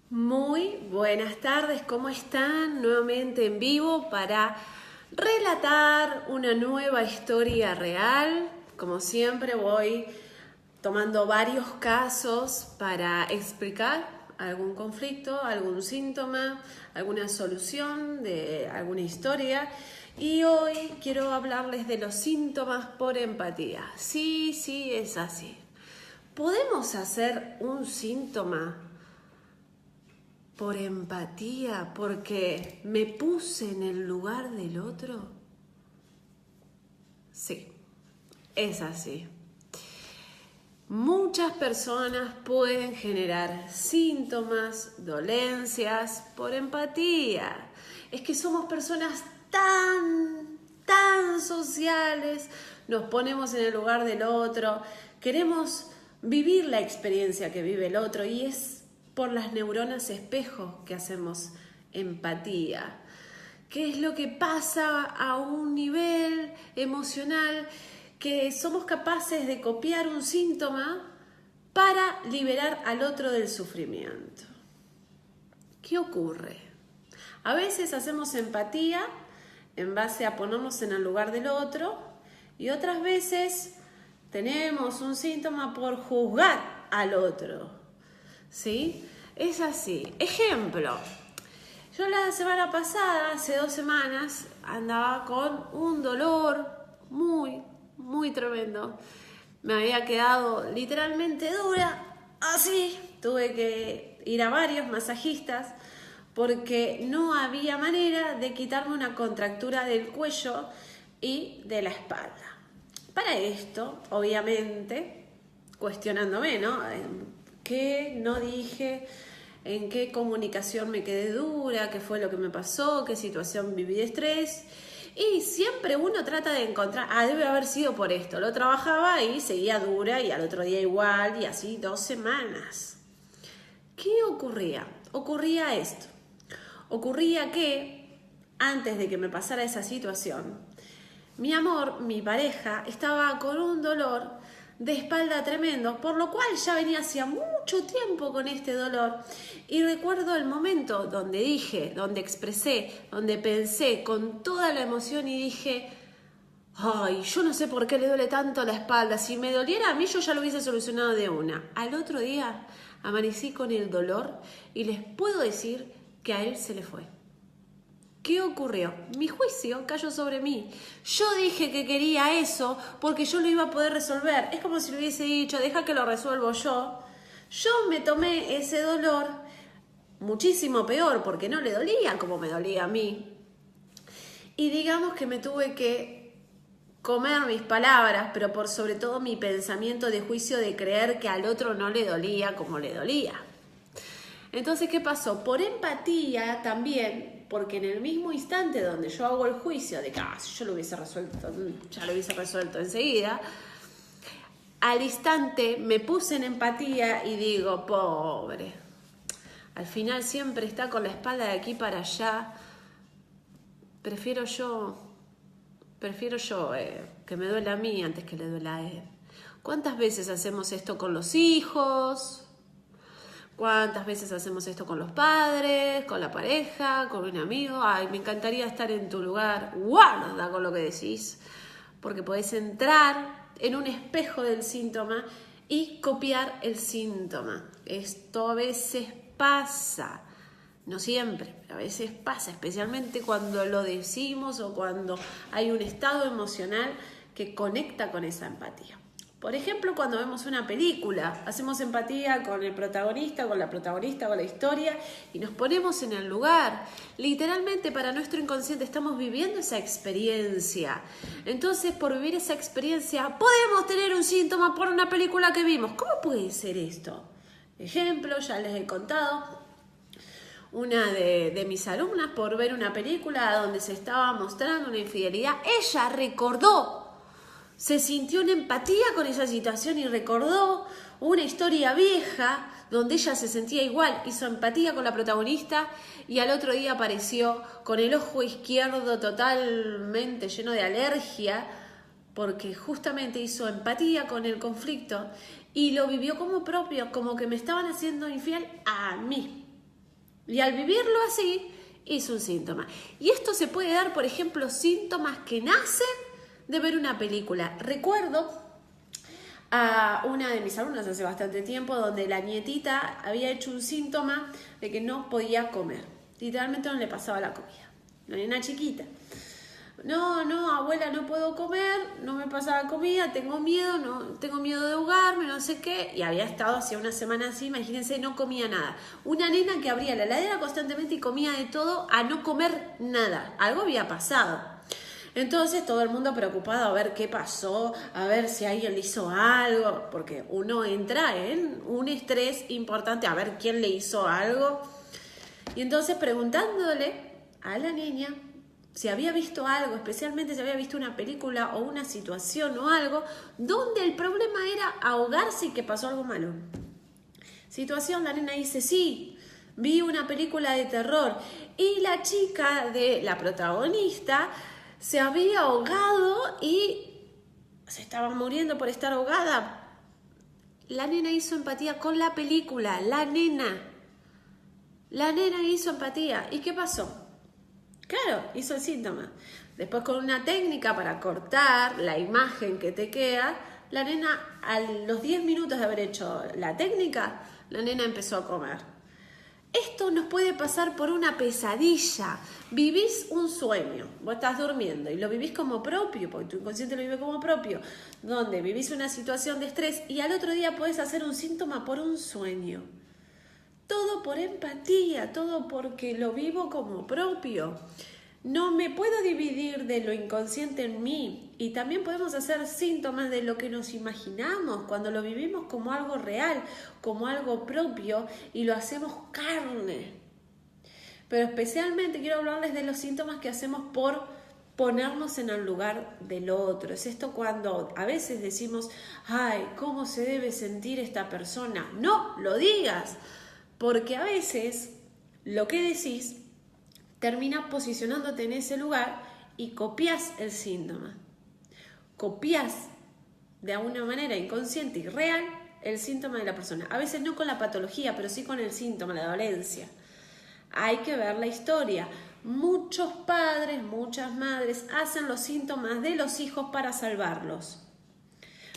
Muy buenas tardes, ¿cómo están? Nuevamente en vivo para relatar una nueva historia real. Como siempre voy tomando varios casos para explicar algún conflicto, algún síntoma, alguna solución de alguna historia. Y hoy quiero hablarles de los síntomas por empatía. Sí, es así. ¿Podemos hacer un síntoma por empatía, porque me puse en el lugar del otro? Sí, es así. Muchas personas pueden generar síntomas, dolencias por empatía. Es que somos personas tan sociales, nos ponemos en el lugar del otro, queremos vivir la experiencia que vive el otro y es por las neuronas espejo que hacemos empatía. ¿Qué es lo que pasa a un nivel emocional? Que somos capaces de copiar un síntoma para liberar al otro del sufrimiento. ¿Qué ocurre? A veces hacemos empatía en base a ponernos en el lugar del otro y otras veces tenemos un síntoma por juzgar al otro. ¿Sí? Es así. Ejemplo, yo la semana pasada, hace 2 semanas, andaba con un dolor muy tremendo. Me había quedado literalmente dura, así. Tuve que ir a varios masajistas porque no había manera de quitarme una contractura del cuello y de la espalda. Para esto, obviamente, cuestionándome, ¿no? ¿Qué no dije? ¿En qué comunicación me quedé dura? ¿Qué fue lo que me pasó? ¿Qué situación viví de estrés? Y siempre uno trata de encontrar, debe haber sido por esto. Lo trabajaba y seguía dura y al otro día igual y así 2 semanas. ¿Qué ocurría? Ocurría esto. Ocurría que antes de que me pasara esa situación, mi amor, mi pareja, estaba con un dolor de espalda tremendo, por lo cual ya venía hacía mucho tiempo con este dolor. Y recuerdo el momento donde dije, donde expresé, donde pensé con toda la emoción y dije: ay, yo no sé por qué le duele tanto la espalda. Si me doliera a mí, yo ya lo hubiese solucionado de una. Al otro día amanecí con el dolor y les puedo decir que a él se le fue. ¿Qué ocurrió? Mi juicio cayó sobre mí. Yo dije que quería eso porque yo lo iba a poder resolver. Es como si le hubiese dicho: deja que lo resuelvo yo. Yo me tomé ese dolor muchísimo peor porque no le dolía como me dolía a mí. Y digamos que me tuve que comer mis palabras, pero por sobre todo mi pensamiento de juicio de creer que al otro no le dolía como le dolía. Entonces, ¿qué pasó? Por empatía también, porque en el mismo instante donde yo hago el juicio de que si yo lo hubiese resuelto, ya lo hubiese resuelto enseguida, al instante me puse en empatía y digo: pobre, al final siempre está con la espalda de aquí para allá, prefiero yo que me duela a mí antes que le duela a él. ¿Cuántas veces hacemos esto con los hijos? ¿Cuántas veces hacemos esto con los padres, con la pareja, con un amigo? Ay, me encantaría estar en tu lugar. Guarda con lo que decís, porque podés entrar en un espejo del síntoma y copiar el síntoma. Esto a veces pasa, no siempre, pero a veces pasa, especialmente cuando lo decimos o cuando hay un estado emocional que conecta con esa empatía. Por ejemplo, cuando vemos una película, hacemos empatía con el protagonista, con la protagonista, con la historia y nos ponemos en el lugar. Literalmente para nuestro inconsciente estamos viviendo esa experiencia. Entonces, por vivir esa experiencia, podemos tener un síntoma por una película que vimos. ¿Cómo puede ser esto? Ejemplo, ya les he contado. Una de mis alumnas, por ver una película donde se estaba mostrando una infidelidad, ella recordó, se sintió en empatía con esa situación y recordó una historia vieja donde ella se sentía igual, hizo empatía con la protagonista y al otro día apareció con el ojo izquierdo totalmente lleno de alergia porque justamente hizo empatía con el conflicto y lo vivió como propio, como que me estaban haciendo infiel a mí. Y al vivirlo así, hizo un síntoma. Y esto se puede dar, por ejemplo, síntomas que nacen de ver una película. Recuerdo a una de mis alumnas hace bastante tiempo donde la nietita había hecho un síntoma de que no podía comer. Literalmente no le pasaba la comida. Una nena chiquita. No, abuela, no puedo comer, no me pasa la comida, tengo miedo de ahogarme, no sé qué. Y había estado hacía una semana así, imagínense, no comía nada. Una nena que abría la heladera constantemente y comía de todo a no comer nada. Algo había pasado. Entonces todo el mundo preocupado a ver qué pasó, a ver si alguien le hizo algo, porque uno entra en un estrés importante a ver quién le hizo algo. Y entonces preguntándole a la niña si había visto algo, especialmente si había visto una película o una situación o algo, donde el problema era ahogarse y que pasó algo malo. Situación, la nena dice, sí, vi una película de terror y la chica de la protagonista se había ahogado y se estaba muriendo por estar ahogada. La nena hizo empatía con la película, la nena hizo empatía. ¿Y qué pasó? Claro, hizo el síntoma. Después con una técnica para cortar la imagen que te queda, la nena a los 10 minutos de haber hecho la técnica, la nena empezó a comer. Esto nos puede pasar por una pesadilla. Vivís un sueño, vos estás durmiendo y lo vivís como propio, porque tu inconsciente lo vive como propio, donde vivís una situación de estrés y al otro día podés hacer un síntoma por un sueño. Todo por empatía, todo porque lo vivo como propio. No me puedo dividir de lo inconsciente en mí. Y también podemos hacer síntomas de lo que nos imaginamos cuando lo vivimos como algo real, como algo propio y lo hacemos carne. Pero especialmente quiero hablarles de los síntomas que hacemos por ponernos en el lugar del otro. Es esto cuando a veces decimos, ay, ¿cómo se debe sentir esta persona? No lo digas. Porque a veces lo que decís termina posicionándote en ese lugar y copias el síntoma. Copias de alguna manera inconsciente y real el síntoma de la persona. A veces no con la patología, pero sí con el síntoma, la dolencia. Hay que ver la historia. Muchos padres, muchas madres hacen los síntomas de los hijos para salvarlos.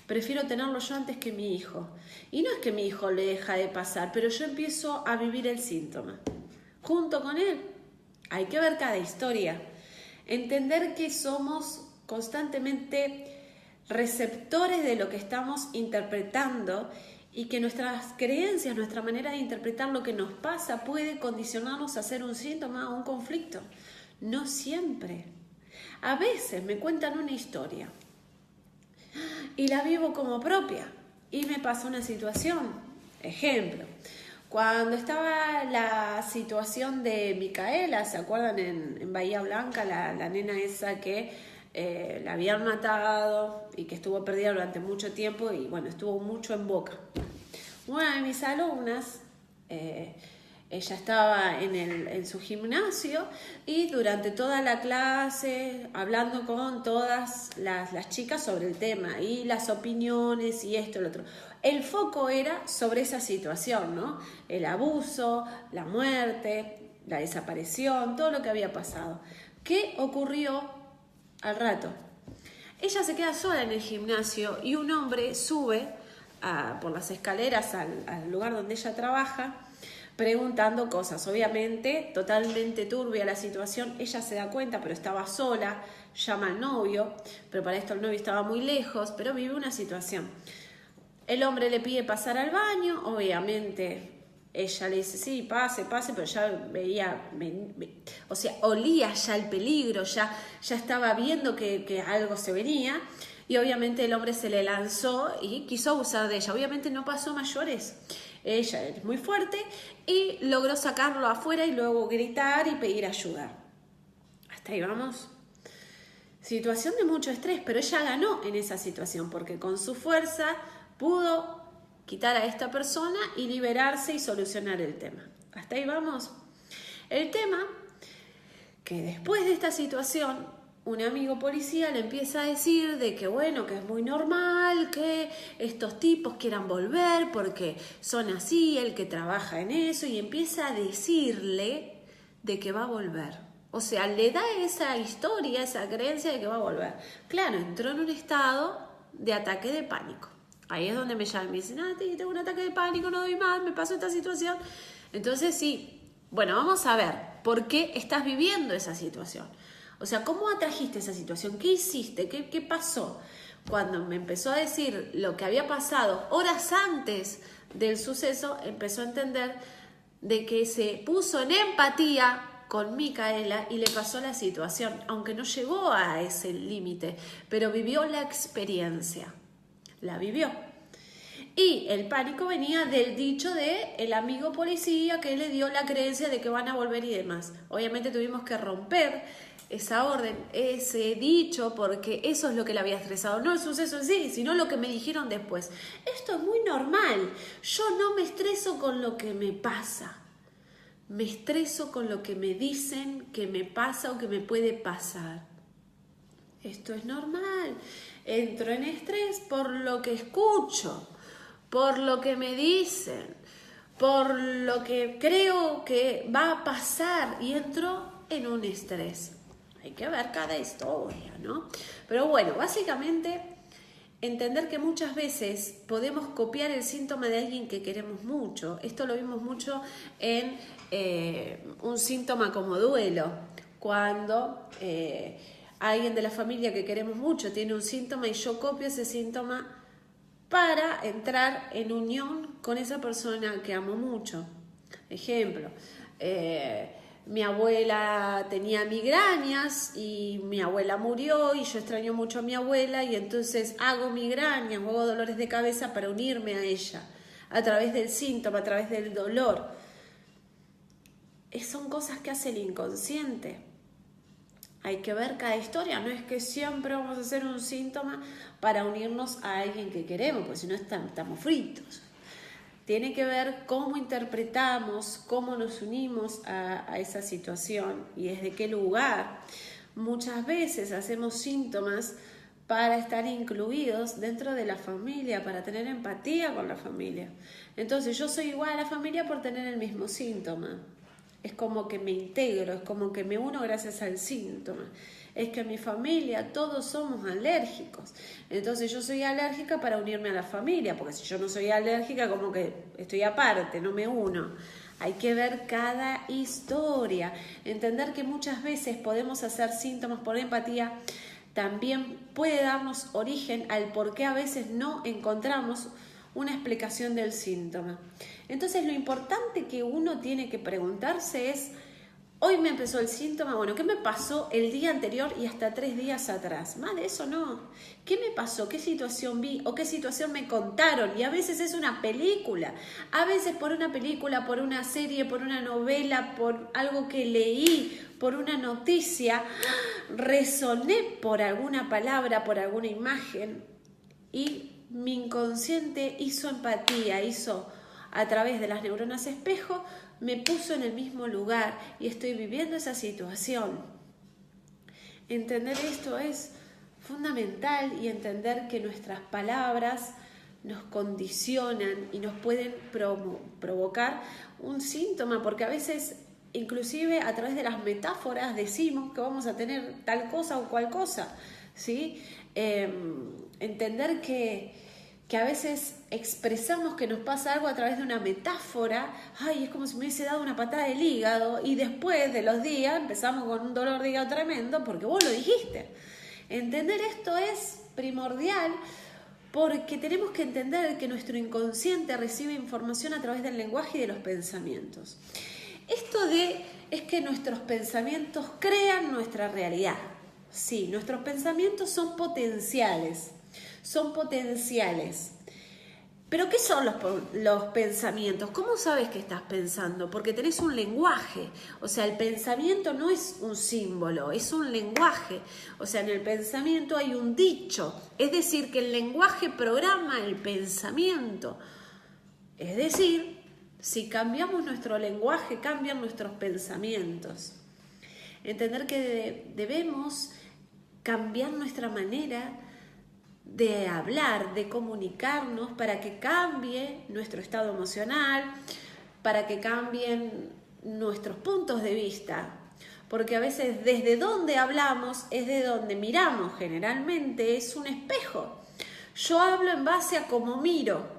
Prefiero tenerlo yo antes que mi hijo. Y no es que mi hijo le deja de pasar, pero yo empiezo a vivir el síntoma. Junto con él. Hay que ver cada historia. Entender que somos constantemente receptores de lo que estamos interpretando y que nuestras creencias, nuestra manera de interpretar lo que nos pasa puede condicionarnos a hacer un síntoma o un conflicto. No siempre. A veces me cuentan una historia y la vivo como propia y me pasa una situación. Ejemplo, cuando estaba la situación de Micaela, ¿se acuerdan en Bahía Blanca? La nena esa que la habían matado y que estuvo perdida durante mucho tiempo y bueno, estuvo mucho en boca. Una de mis alumnas, ella estaba en su gimnasio y durante toda la clase hablando con todas las chicas sobre el tema y las opiniones y esto y lo otro. El foco era sobre esa situación, ¿no? El abuso, la muerte, la desaparición, todo lo que había pasado. ¿Qué ocurrió al rato? Ella se queda sola en el gimnasio y un hombre sube por las escaleras al lugar donde ella trabaja preguntando cosas. Obviamente, totalmente turbia la situación. Ella se da cuenta, pero estaba sola, llama al novio, pero para esto el novio estaba muy lejos, pero vive una situación. El hombre le pide pasar al baño, obviamente ella le dice, sí, pase, pero ya veía, o sea, olía ya el peligro, ya estaba viendo que algo se venía, y obviamente el hombre se le lanzó y quiso abusar de ella. Obviamente no pasó mayores. Ella es muy fuerte y logró sacarlo afuera y luego gritar y pedir ayuda. Hasta ahí vamos. Situación de mucho estrés, pero ella ganó en esa situación porque con su fuerza pudo quitar a esta persona y liberarse y solucionar el tema. Hasta ahí vamos. El tema que después de esta situación, un amigo policía le empieza a decir de que bueno, que es muy normal que estos tipos quieran volver porque son así, el que trabaja en eso, y empieza a decirle de que va a volver. O sea, le da esa historia, esa creencia de que va a volver. Claro, entró en un estado de ataque de pánico. Ahí es donde me llaman y me dicen, tengo un ataque de pánico, no doy más, me pasó esta situación. Entonces sí, bueno, vamos a ver por qué estás viviendo esa situación. O sea, ¿cómo atrajiste esa situación? ¿Qué hiciste? ¿Qué pasó? Cuando me empezó a decir lo que había pasado horas antes del suceso, empezó a entender de que se puso en empatía con Micaela y le pasó la situación, aunque no llegó a ese límite, pero vivió la experiencia, la vivió. Y el pánico venía del dicho de el amigo policía que le dio la creencia de que van a volver y demás. Obviamente tuvimos que romper esa orden, ese dicho, porque eso es lo que le había estresado, no el suceso en sí, sino lo que me dijeron después. Esto es muy normal, yo no me estreso con lo que me pasa, me estreso con lo que me dicen que me pasa o que me puede pasar. Esto es normal, entro en estrés por lo que escucho, por lo que me dicen, por lo que creo que va a pasar y entro en un estrés. Hay que ver cada historia, ¿no? Pero bueno, básicamente entender que muchas veces podemos copiar el síntoma de alguien que queremos mucho. Esto lo vimos mucho en un síntoma como duelo, cuando alguien de la familia que queremos mucho tiene un síntoma y yo copio ese síntoma para entrar en unión con esa persona que amo mucho. Ejemplo, mi abuela tenía migrañas y mi abuela murió y yo extraño mucho a mi abuela y entonces hago migrañas o hago dolores de cabeza para unirme a ella a través del síntoma, a través del dolor. Son cosas que hace el inconsciente. Hay que ver cada historia, no es que siempre vamos a hacer un síntoma para unirnos a alguien que queremos, porque si no estamos fritos. Tiene que ver cómo interpretamos, cómo nos unimos a esa situación y desde qué lugar. Muchas veces hacemos síntomas para estar incluidos dentro de la familia, para tener empatía con la familia. Entonces yo soy igual a la familia por tener el mismo síntoma. Es como que me integro, es como que me uno gracias al síntoma. Es que en mi familia todos somos alérgicos. Entonces yo soy alérgica para unirme a la familia, porque si yo no soy alérgica, como que estoy aparte, no me uno. Hay que ver cada historia, entender que muchas veces podemos hacer síntomas por empatía, también puede darnos origen al por qué a veces no encontramos una explicación del síntoma. Entonces lo importante que uno tiene que preguntarse es, hoy me empezó el síntoma, bueno, ¿qué me pasó el día anterior y hasta 3 días atrás? Más de eso no. ¿Qué me pasó? ¿Qué situación vi? ¿O qué situación me contaron? Y a veces es una película. A veces por una película, por una serie, por una novela, por algo que leí, por una noticia, resoné por alguna palabra, por alguna imagen y mi inconsciente hizo empatía, hizo a través de las neuronas espejo, me puso en el mismo lugar y estoy viviendo esa situación. Entender esto es fundamental y entender que nuestras palabras nos condicionan y nos pueden provocar un síntoma, porque a veces inclusive a través de las metáforas decimos que vamos a tener tal cosa o cual cosa, ¿sí? Entender que a veces expresamos que nos pasa algo a través de una metáfora, es como si me hubiese dado una patada del hígado y después de los días empezamos con un dolor de hígado tremendo porque vos lo dijiste. Entender esto es primordial porque tenemos que entender que nuestro inconsciente recibe información a través del lenguaje y de los pensamientos. Esto es que nuestros pensamientos crean nuestra realidad. Sí, nuestros pensamientos son potenciales. Pero ¿qué son los pensamientos? ¿Cómo sabes que estás pensando? Porque tenés un lenguaje. O sea, el pensamiento no es un símbolo, es un lenguaje. O sea, en el pensamiento hay un dicho. Es decir, que el lenguaje programa el pensamiento. Es decir, si cambiamos nuestro lenguaje, cambian nuestros pensamientos. Entender que debemos cambiar nuestra manera de hablar, de comunicarnos para que cambie nuestro estado emocional, para que cambien nuestros puntos de vista. Porque a veces desde donde hablamos es de donde miramos, generalmente es un espejo. Yo hablo en base a cómo miro,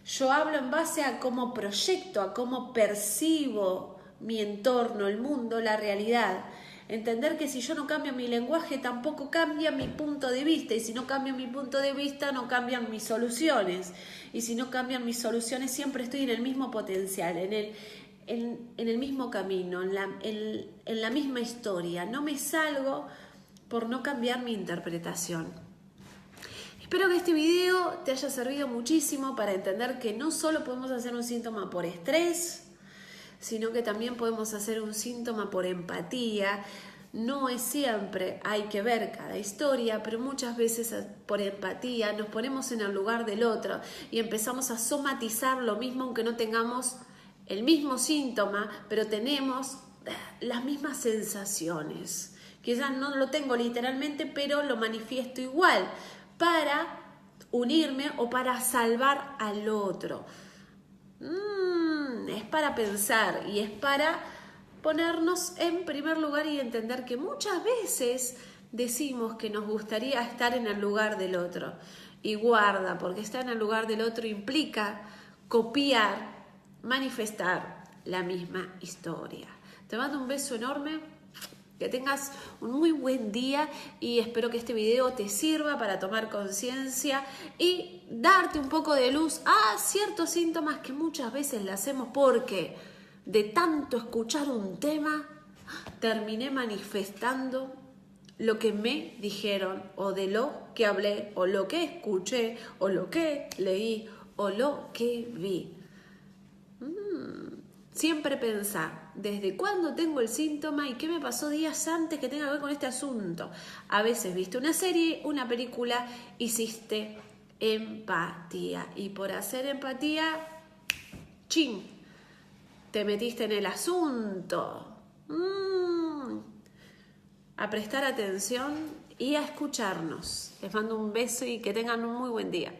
yo hablo en base a cómo proyecto, a cómo percibo mi entorno, el mundo, la realidad. Entender que si yo no cambio mi lenguaje, tampoco cambia mi punto de vista. Y si no cambio mi punto de vista, no cambian mis soluciones. Y si no cambian mis soluciones, siempre estoy en el mismo potencial, en el mismo camino, en la misma historia. No me salgo por no cambiar mi interpretación. Espero que este video te haya servido muchísimo para entender que no solo podemos hacer un síntoma por estrés, sino que también podemos hacer un síntoma por empatía. No es siempre, hay que ver cada historia, pero muchas veces por empatía nos ponemos en el lugar del otro y empezamos a somatizar lo mismo aunque no tengamos el mismo síntoma, pero tenemos las mismas sensaciones. Quizás no lo tengo literalmente, pero lo manifiesto igual para unirme o para salvar al otro. Es para pensar y es para ponernos en primer lugar y entender que muchas veces decimos que nos gustaría estar en el lugar del otro. Y guarda, porque estar en el lugar del otro implica copiar, manifestar la misma historia. Te mando un beso enorme, que tengas un muy buen día y espero que este video te sirva para tomar conciencia y darte un poco de luz a ciertos síntomas que muchas veces le hacemos porque de tanto escuchar un tema terminé manifestando lo que me dijeron o de lo que hablé o lo que escuché o lo que leí o lo que vi. Siempre pensar, ¿desde cuándo tengo el síntoma y qué me pasó días antes que tenga que ver con este asunto? A veces viste una serie, una película, hiciste empatía. Y por hacer empatía, ¡chin!, te metiste en el asunto. A prestar atención y a escucharnos. Les mando un beso y que tengan un muy buen día.